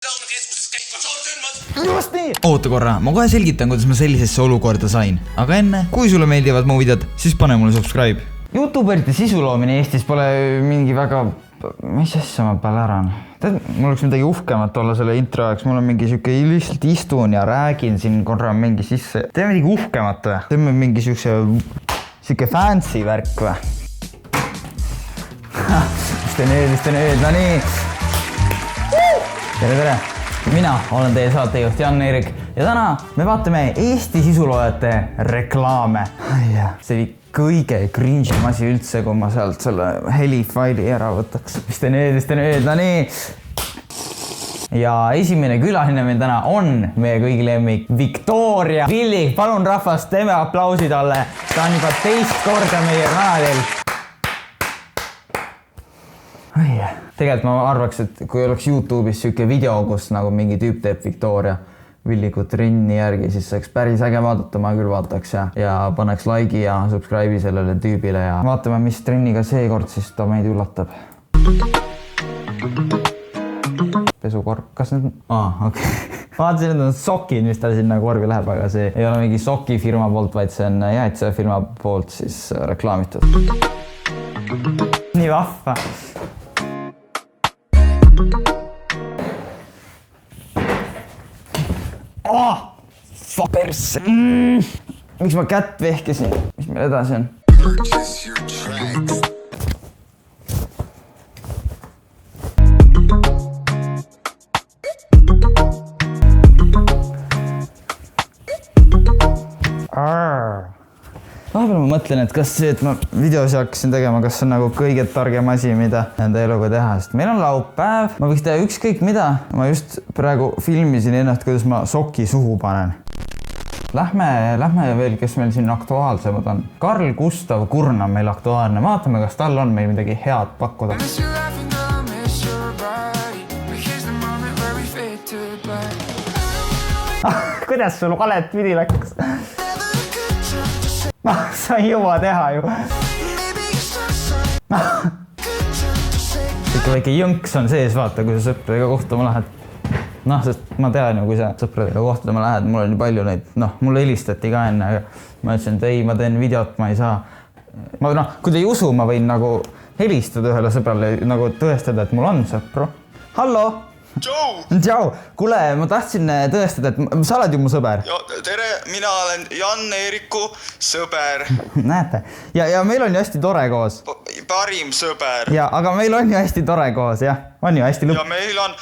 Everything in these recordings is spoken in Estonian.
Just nii! Oota korra, ma kohe selgitan, kuidas ma sellisesse olukorda sain. Aga enne, kui sulle meeldivad mu videod, siis pane mulle subscribe. YouTuberite sisuloomine Eestis pole mingi väga... Mis asja ma päläran? Tead, mul oleks midagi uhkemat olla selle intro ajaks. Mul on mingi siuke lihtsalt istun ja räägin siin korra mingi sisse. Teeme midagi uhkemat või? Teeme mingi siuke fancy värk või? Mis te nüüd, no nii! Tere! Mina olen teie saatejuht Jan-Erik ja täna me vaatame Eesti sisuloojate reklaame. See oli kõige cringe'im asi üldse, kui ma sealt selle helifaili ära võtaks. Mis te nüüd, no nii! Ja esimene külaline meil täna on meie kõigi lemmik Victoria Villi. Palun rahvast, teeme aplausi talle. Ta on juba teist korda meie kanalil. Tegelikult ma arvaks, et kui oleks YouTube'is siuke video, kus nagu mingi tüüp teeb Victoria Villiku trenni järgi, siis see oleks päris äge vaadata, ma küll vaataks ja paneks like'i ja subscribe'i sellele tüübile ja vaatame, mis trenniga seekord siis ta meid üllatab. Pesukorv, kas need on? Okei. Vaatasin, need on sokid, mis tal sinna korvi läheb, aga see ei ole mingi soki firma poolt, vaid see on Jäätse firma poolt siis reklaamitud. Nii vahva. Persse. Miks ma kätt vehkesin? Mis meil edasi on? Vahepeal ma mõtlen, et kas see, et ma videos hakkasin tegema, kas see on nagu kõige targem asi, mida enda eluga teha, sest meil on laupäev, ma võiks teha ükskõik mida. Ma just praegu filmisin ennast, kuidas ma soki suhu panen. Lähme veel, kes meil siin aktuaalsemad on. Karl Gustav Kurn on meil aktuaalne. Vaatame, kas tal on meil midagi head pakkuda. Kuidas sul valet pidi läks? Sa ei jõua teha ju. Ikka väike jõnks on sees, vaata, kui sa sõpradega kohtuma lähed. Sest ma tean ju, kui sa sõpradega kohtuma lähed, mul on nii palju neid, mulle helistati ka enne, aga ma ütlesin, et ei, ma teen videot, ma ei saa. Kui te ei usu, ma võin nagu helistada ühele sõbrale, nagu tõestada, et mul on sõpru. Hallo! Tšau! Kuule, ma tahtsin tõestada, et sa oled ju mu sõber. Tere, mina olen Jan-Eeriku sõber. Näete. Ja meil on ju hästi tore koos. Parim sõber. Ja, aga meil on ju hästi tore koos, jah. On ju hästi lõpp. Ja meil on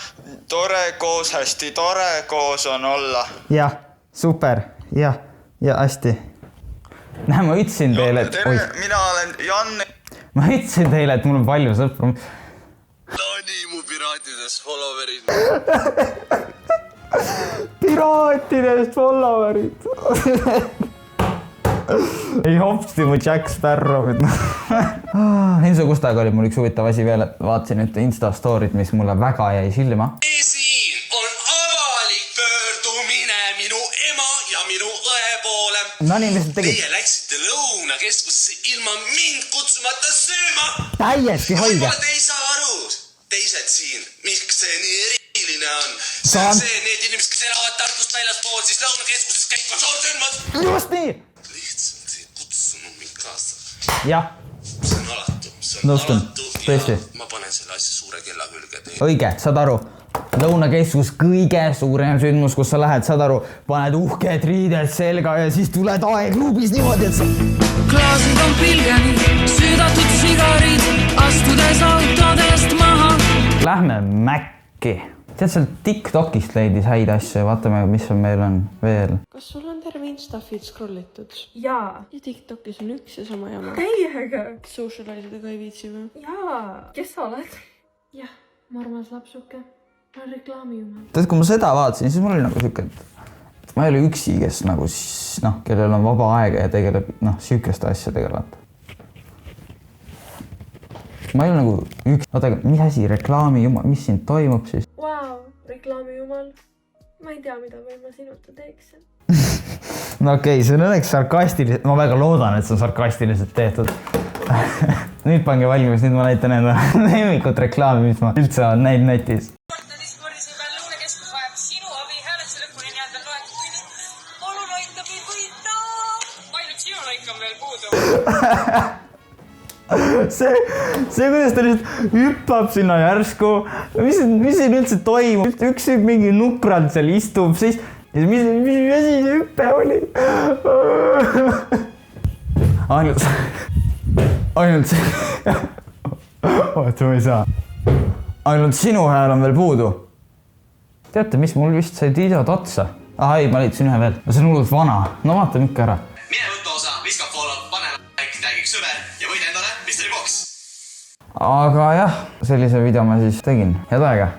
tore koos, hästi tore koos on olla. Jah, super. Ja hästi. Näe, ma ütlesin teile, et... Tere, mina olen Jan... Ma ütlesin teile, et mul on palju sõpru. No nii, mu piraatidest followerid. Piraatidest followerid. Ei hopsti mu Jack Sparrow. Enso Kustaga oli mul üks huvitav asi veel, et vaatasin nüüd Insta-stoorid, mis mulle väga jäi silma. Siin on avalik pöördumine minu ema ja minu õe poole. No nii, mis te tegid? Teie läksite lõunakeskusse ilma mind kutsumata sööma. Täiesti hoidja. Võib-olla te ei saa aru. Teised siin, miks see nii eriline on? See on see, need inimesed, kes elavad Tartust väljaspool, siis lõunakeskuses käib konsortsündmas. Just nii! Lihtsalt ei kutsunud mind kaasa. Jah. See on alatu. Nõustun, tõesti. Ma panen selle asja suure kella külge teile. Õige, saad aru. Lõunakeskus kõige suurem sündmus, kus sa lähed, saad aru, paned uhked riided selga ja siis tuled aegluubis niimoodi, et sa... Klaasid on pilgeni, südatud sigarid, astudes autodest maha. Lähme Mäkki. Tead, seal TikTokist leidis häid asju ja vaatame, mis on meil on veel. Kas sul on terve Insta-feed scrollitud? Jaa. Ja TikTokis on üks ja sama jama. Täiega. Socialise'idega ei viitsi või? Jaa. Kes sa oled? Jah, ma armas lapsuke. Ma olen reklaamijumal. Tead, kui ma seda vaatasin, siis mul oli nagu siuke, et ma ei ole üksi, kes nagu, kellel on vaba aega ja tegeleb, siukeste asjadega. Ma ei ole nagu üks... Oota, mis asi, reklaamijumal, mis siin toimub siis? Vau, reklaamijumal. Ma ei tea, mida või ma sinuta teeksin. No okei, see on õnneks sarkastiliselt. Ma väga loodan, et see on sarkastiliselt tehtud. Nüüd pange valmis, nüüd ma näitan enda lemmikut reklaami, mis ma üldse olen näinud netis. vahepeal loetud tunnid. Palun aita mind võita! Ainult sinu lõik on veel puudu. see, kuidas ta lihtsalt hüppab sinna järsku. Mis siin üldse toimub? Üks mingi nukrand seal istub, siis mis asi see hüppe oli? Ainult see. Oota, ma ei saa. Ainult sinu hääl on veel puudu. Teate, mis mul vist sai tiisad otsa? Ei, ma leidsin ühe veel. See on hullult vana. No vaatame ikka ära. Mine võtta osa, viska follow, pane like, tag'iks sõber ja võida endale Mystery Box. Aga jah, sellise video ma siis tegin. Head aega!